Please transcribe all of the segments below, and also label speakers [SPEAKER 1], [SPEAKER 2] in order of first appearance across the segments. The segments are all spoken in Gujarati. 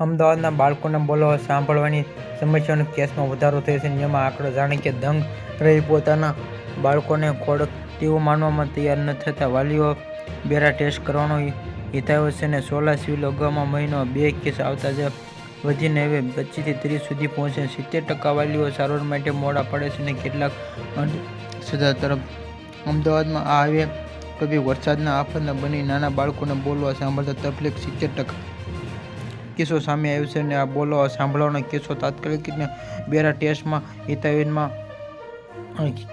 [SPEAKER 1] અમદાવાદના બાળકોને બોલાવો સાંભળવાની સમસ્યાનો કેસમાં વધારો થયો છે. જેમાં આંકડો જાણે કે દંગ રહી પોતાના બાળકોને ખોડક તેવું માનવામાં તૈયાર ન થતા વાલીઓ બેરા ટેસ્ટ કરવાનો હિતાવ્યો છે. અને સોલા સિવિલ અગાઉમાં મહિનામાં 2 કેસ આવતા જ વધીને હવે 25 થી 30 સુધી પહોંચ્યા. 70% વાલીઓ સારવાર માટે મોડા પડે છે અને કેટલાક અંધશ્રદ્ધા તરફ. અમદાવાદમાં આ હવે ટોપિક વરસાદના આફતના બની નાના બાળકોને બોલવા સાંભળતા તકલીફ 70% કેસો સામે આવ્યો છે. અને આ બોલવા સાંભળવાના કેસો તાત્કાલિક બેરા ટેસ્ટમાં હિતાવેનમાં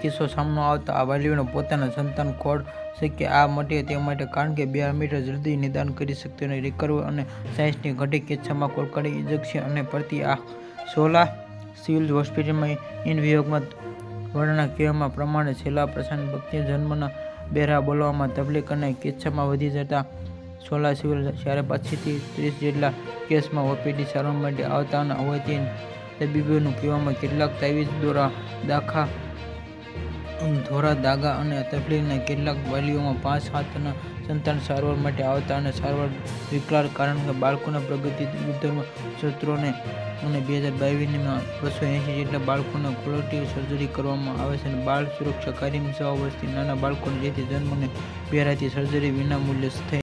[SPEAKER 1] કેસો સામે આવતા આ વાલીઓને પોતાના સંતાન ખોડ શક્ય આ માટે તે માટે કારણ કે 2 મીટર જલ્દી નિદાન કરી શકતો અને રિકવર અને સાયન્સની ઘટી કિસ્સામાં કોલકાતા ઇન્જેક્શન અને પ્રતિ આ સોલા સિવિલ હોસ્પિટલમાં ઇન વિભાગમાં વડાના કહેવા પ્રમાણે છેલ્લા પ્રશાંત ભક્તિ જન્મના બેરા બોલવામાં તકલીફ અને કિસ્સામાં વધી જતા સોલા સિવિલ જ્યારે 25 થી 30 જેટલા કેસમાં ઓપીડી સારવાર માટે આવતા હોવાથી તબીબોનું કહેવામાં કેટલાક તાવીજ ધોરા દાગા અને તકલીફના કેટલાક વાલીઓમાં 5-7ના સંતાન સારવાર માટે આવતા અને સારવાર વિકરાળ કારણ કે બાળકોના પ્રગતિ વિધર્મ સત્રોને અને 2022માં 280 જેટલા બાળકોને કોલોરેક્ટલ સર્જરી કરવામાં આવે છે. અને બાળ સુરક્ષા કાર્યક્રમ 6 વર્ષથી નાના બાળકોને જેથી જન્મ અને બેરાથી સર્જરી વિના મૂલ્યે થઈ